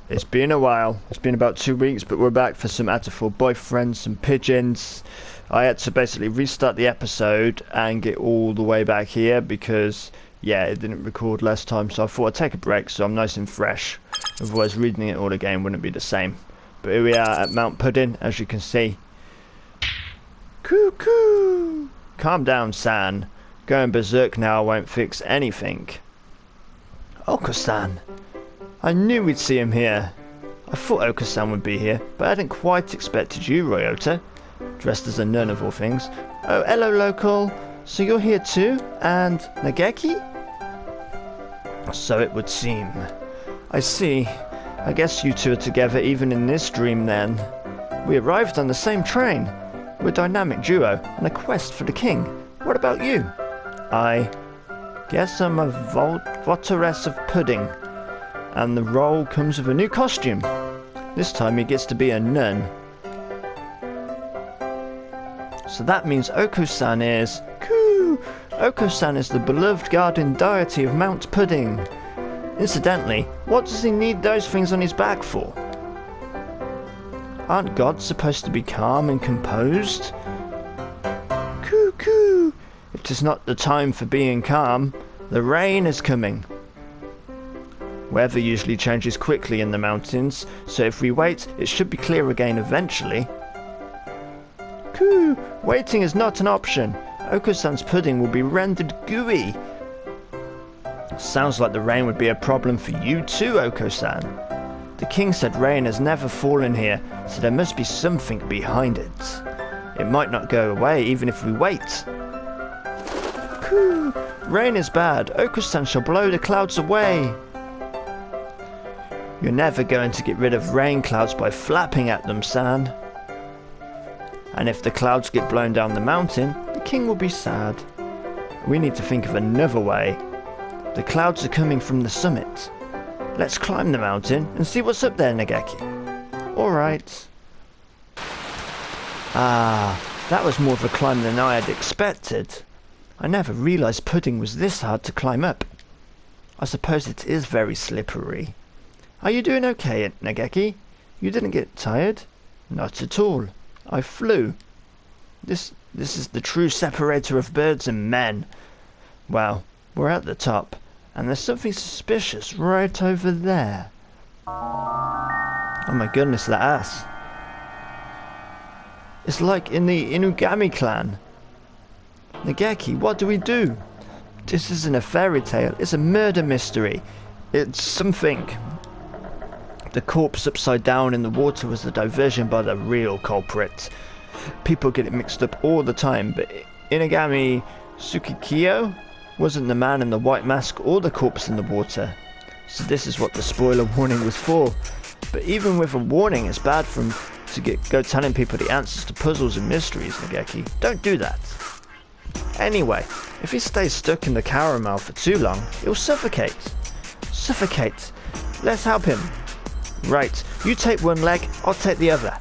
It's been a while. It's been about 2 weeks, but we're back for some Hatoful boyfriends, some pigeons. I had to basically restart the episode and get all the way back here because, yeah, it didn't record last time, so I thought I'd take a break so I'm nice and fresh. Otherwise, reading it all again wouldn't be the same. But here we are at Mount Pudding, as you can see. Cuckoo! Calm down, San. Going berserk now won't fix anything. Oko-san. I knew we'd see him here. I thought Oko-san would be here, but I hadn't quite expected you, Ryota. Dressed as a nun of all things. Oh, hello, local. So you're here too? And Nageki? So it would seem. I see. I guess you two are together even in this dream then. We arrived on the same train. We're a dynamic duo on a quest for the king. What about you? I guess I'm a votaress of pudding. And the role comes with a new costume. This time he gets to be a nun. So that means Oko-san is... Coo! Oko-san is the beloved guardian deity of Mount Pudding. Incidentally, what does he need those things on his back for? Aren't gods supposed to be calm and composed? Coo! It is not the time for being calm. The rain is coming. Weather usually changes quickly in the mountains, so if we wait, it should be clear again eventually. Coo! Waiting is not an option. Oko-san's pudding will be rendered gooey. Sounds like the rain would be a problem for you too, Oko-san. The king said rain has never fallen here, so there must be something behind it. It might not go away even if we wait. Coo! Rain is bad. Oko-san shall blow the clouds away. You're never going to get rid of rain clouds by flapping at them, San. And if the clouds get blown down the mountain, the king will be sad. We need to think of another way. The clouds are coming from the summit. Let's climb the mountain and see what's up there, Nageki. Alright. That was more of a climb than I had expected. I never realised pudding was this hard to climb up. I suppose it is very slippery. Are you doing okay, Nageki? You didn't get tired? Not at all. I flew. This is the true separator of birds and men. Well, we're at the top, and there's something suspicious right over there. Oh my goodness, that ass. It's like in the Inugami clan. Nageki, what do we do? This isn't a fairy tale, it's a murder mystery. It's something. The corpse upside down in the water was a diversion by the real culprit. People get it mixed up all the time, but Inugami Tsukikiyo wasn't the man in the white mask or the corpse in the water. So this is what the spoiler warning was for. But even with a warning, it's bad for him to go telling people the answers to puzzles and mysteries, Nageki. Don't do that. Anyway, if he stays stuck in the caramel for too long, he'll suffocate. Suffocate. Let's help him. Right, you take one leg, I'll take the other.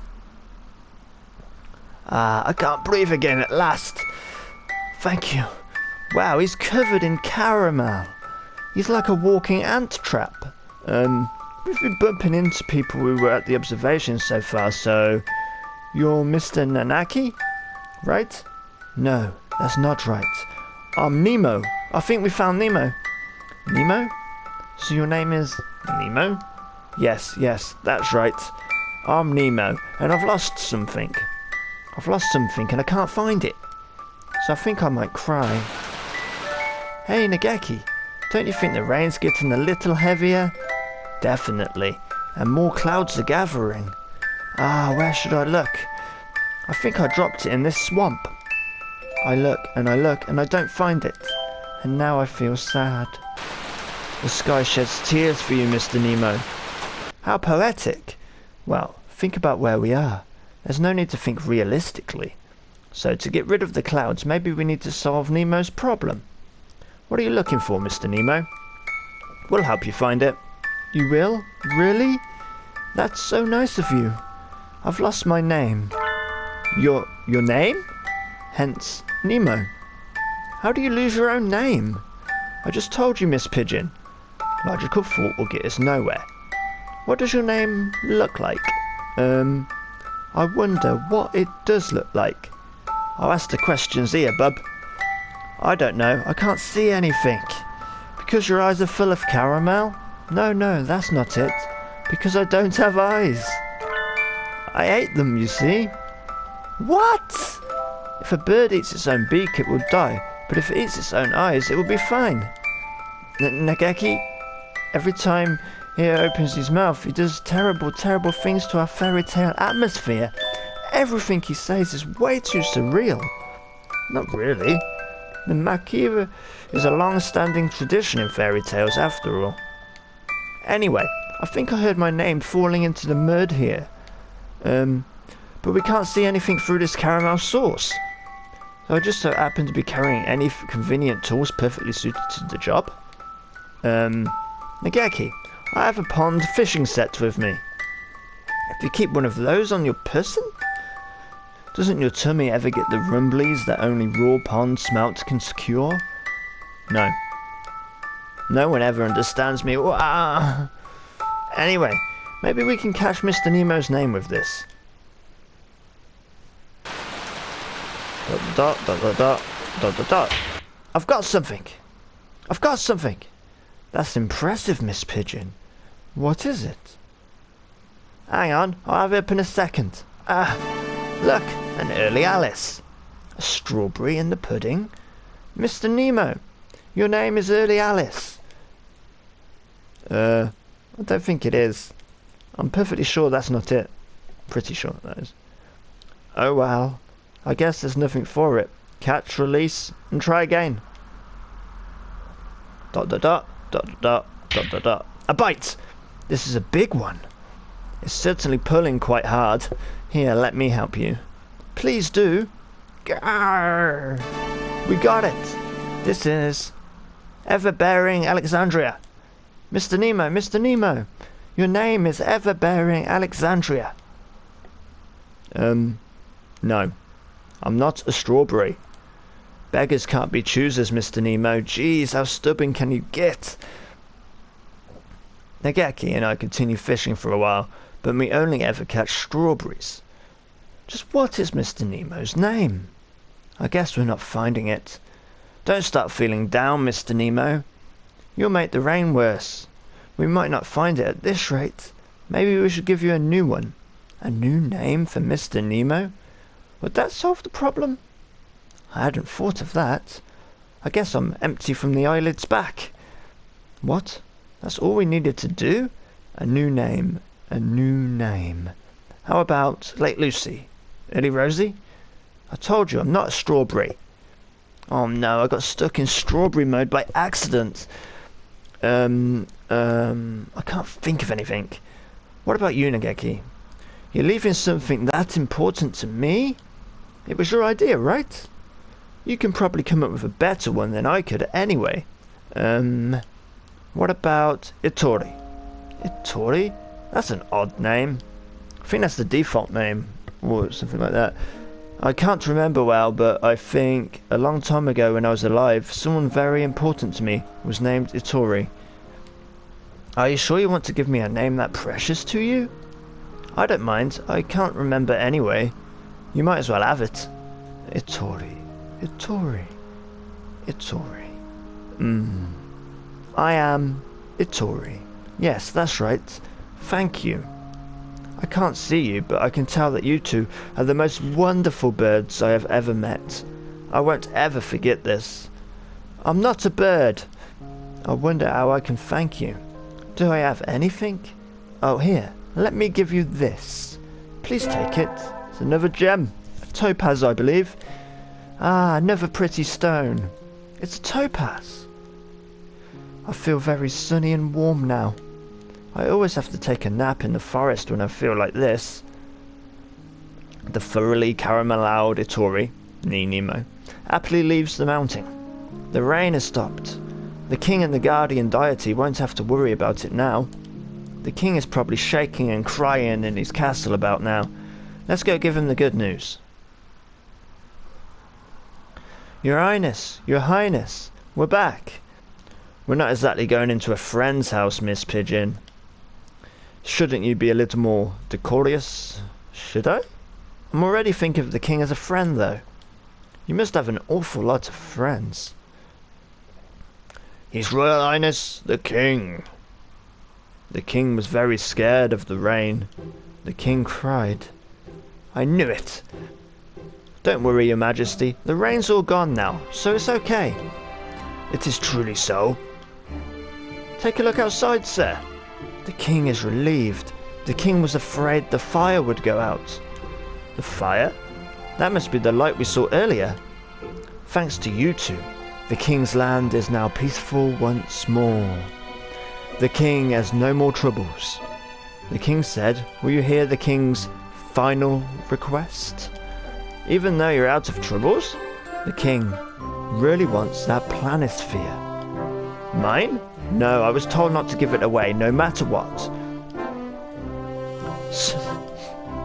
I can't breathe again at last. Thank you. Wow, he's covered in caramel. He's like a walking ant trap. We've been bumping into people who were at the observation so far, so... You're Mr. Nanaki? Right? No, that's not right. I'm Nemo. I think we found Nemo. Nemo? So your name is Nemo? Yes, that's right. I'm Nemo, and I've lost something. And I can't find it. So I think I might cry. Hey, Nageki, don't you think the rain's getting a little heavier? Definitely, and more clouds are gathering. Where should I look? I think I dropped it in this swamp. I look, and I don't find it. And now I feel sad. The sky sheds tears for you, Mr. Nemo. How poetic. Well, think about where we are. There's no need to think realistically. So to get rid of the clouds, maybe we need to solve Nemo's problem. What are you looking for, Mr. Nemo? We'll help you find it. You will? Really? That's so nice of you. I've lost my name. Your name? Hence, Nemo. How do you lose your own name? I just told you, Miss Pigeon. Logical thought will get us nowhere. What does your name look like? I wonder what it does look like. I'll ask the questions here, bub. I don't know. I can't see anything. Because your eyes are full of caramel? No, that's not it. Because I don't have eyes. I ate them, you see. What? If a bird eats its own beak, it will die. But if it eats its own eyes, it will be fine. Nageki, every time he opens his mouth, he does terrible, terrible things to our fairy tale atmosphere. Everything he says is way too surreal. Not really. The Makiba is a long-standing tradition in fairy tales after all. Anyway, I think I heard my name falling into the mud here. But we can't see anything through this caramel sauce. So I just so happen to be carrying any convenient tools perfectly suited to the job. Nageki, I have a pond fishing set with me. If you keep one of those on your person, doesn't your tummy ever get the rumblies that only raw pond smelt can cure? No. No one ever understands me. Wah! Anyway, maybe we can catch Mr. Nemo's name with this. Dot, dot, dot, dot, dot, dot, dot. I've got something. I've got something. That's impressive, Miss Pigeon. What is it? Hang on, I'll have it up in a second. Look, an early Alice. A strawberry in the pudding. Mr. Nemo, your name is Early Alice. I don't think it is. I'm perfectly sure that's not it. Pretty sure that is. Oh well. I guess there's nothing for it. Catch, release, and try again. Dot dot dot dot dot dot dot dot. A bite! This is a big one. It's certainly pulling quite hard. Here, let me help you. Please do. Grrr. We got it. This is Everbearing Alexandria. Mr. Nemo, your name is Everbearing Alexandria. No. I'm not a strawberry. Beggars can't be choosers, Mr. Nemo. Jeez, how stubborn can you get? Nageki and I continue fishing for a while, but we only ever catch strawberries. Just what is Mr. Nemo's name? I guess we're not finding it. Don't start feeling down, Mr. Nemo. You'll make the rain worse. We might not find it at this rate. Maybe we should give you a new one. A new name for Mr. Nemo? Would that solve the problem? I hadn't thought of that. I guess I'm empty from the eyelids back. What? That's all we needed to do? A new name. A new name. How about Late Lucy? Early Rosie? I told you I'm not a strawberry. Oh no, I got stuck in strawberry mode by accident. I can't think of anything. What about you, Nageki? You're leaving something that important to me? It was your idea, right? You can probably come up with a better one than I could anyway. What about Itori? Itori? That's an odd name. I think that's the default name, or something like that. I can't remember well, but I think a long time ago when I was alive, someone very important to me was named Itori. Are you sure you want to give me a name that precious to you? I don't mind. I can't remember anyway. You might as well have it. Itori. Itori. Itori. I am Itori. Yes, that's right. Thank you. I can't see you, but I can tell that you two are the most wonderful birds I have ever met. I won't ever forget this. I'm not a bird. I wonder how I can thank you. Do I have anything? Oh, here. Let me give you this. Please take it. It's another gem. A topaz, I believe. Ah, another pretty stone. It's a topaz. I feel very sunny and warm now. I always have to take a nap in the forest when I feel like this. The thoroughly caramelized Itori, Nemo, happily leaves the mountain. The rain has stopped. The king and the guardian deity won't have to worry about it now. The king is probably shaking and crying in his castle about now. Let's go give him the good news. Your Highness, we're back. We're not exactly going into a friend's house, Miss Pigeon. Shouldn't you be a little more decorous? Should I? I'm already thinking of the king as a friend, though. You must have an awful lot of friends. His Royal Highness, the king. The king was very scared of the rain. The king cried. I knew it. Don't worry, Your Majesty. The rain's all gone now, so it's okay. It is truly so. Take a look outside, sir. The king is relieved. The king was afraid the fire would go out. The fire? That must be the light we saw earlier. Thanks to you two, the king's land is now peaceful once more. The king has no more troubles. The king said, will you hear the king's final request? Even though you're out of troubles, the king really wants that planisphere. Mine? No, I was told not to give it away, no matter what.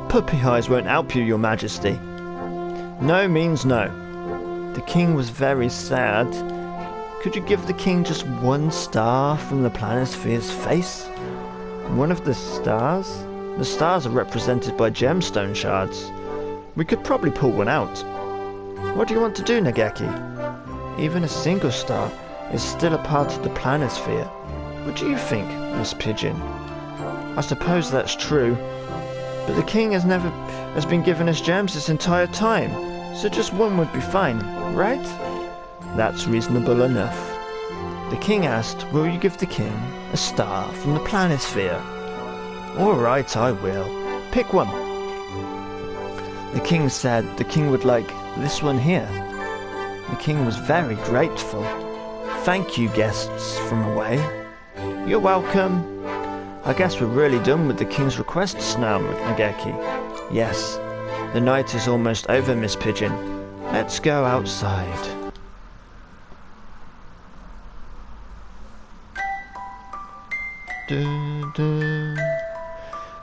Puppy eyes won't help you, Your Majesty. No means no. The king was very sad. Could you give the king just one star from the planisphere's face? One of the stars? The stars are represented by gemstone shards. We could probably pull one out. What do you want to do, Nageki? Even a single star is still a part of the planisphere. What do you think, Miss Pigeon? I suppose that's true, but the king has been giving us gems this entire time, so just one would be fine, right? That's reasonable enough. The king asked, will you give the king a star from the planisphere? Alright, I will. Pick one. The king said the king would like this one here. The king was very grateful. Thank you, guests from away. You're welcome. I guess we're really done with the king's requests now, Nageki. Yes, the night is almost over, Miss Pigeon. Let's go outside.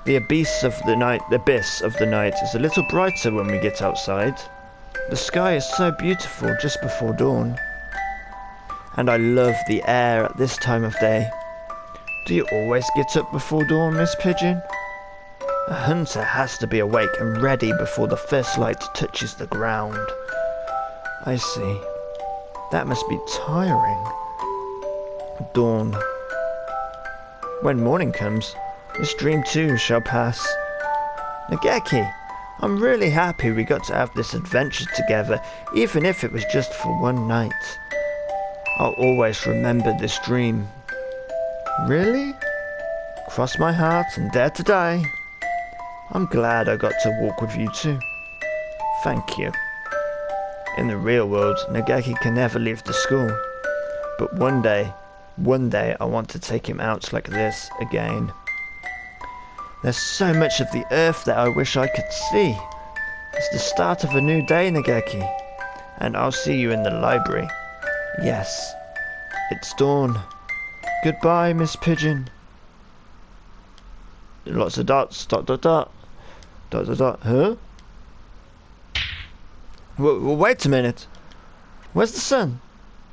The abyss of the night is a little brighter when we get outside. The sky is so beautiful just before dawn. And I love the air at this time of day. Do you always get up before dawn, Miss Pigeon? A hunter has to be awake and ready before the first light touches the ground. I see. That must be tiring. Dawn. When morning comes, this dream too shall pass. Nageki, I'm really happy we got to have this adventure together, even if it was just for one night. I'll always remember this dream. Really? Cross my heart and dare to die. I'm glad I got to walk with you too. Thank you. In the real world, Nageki can never leave the school. But one day I want to take him out like this again. There's so much of the earth that I wish I could see. It's the start of a new day, Nageki. And I'll see you in the library. Yes, it's dawn. Goodbye, Miss Pigeon. Lots of dots, dot dot dot. Dot dot dot, huh? Wait a minute. Where's the sun?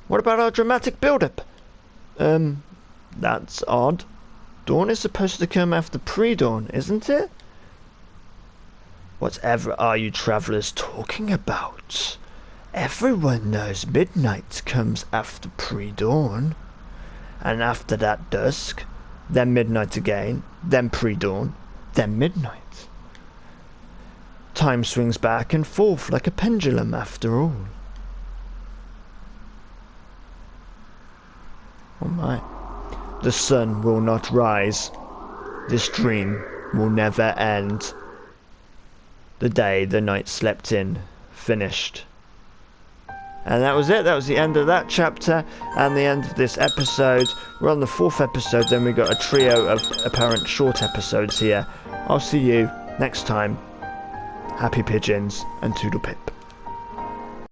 What about our dramatic build-up? That's odd. Dawn is supposed to come after pre-dawn, isn't it? Whatever are you travellers talking about? Everyone knows midnight comes after pre-dawn. And after that dusk, then midnight again, then pre-dawn, then midnight. Time swings back and forth like a pendulum after all. Oh my. The sun will not rise. This dream will never end. The day the night slept in, finished. And that was it. That was the end of that chapter and the end of this episode. We're on the 4th episode, then we got a trio of apparent short episodes here. I'll see you next time. Happy pigeons and toodle pip.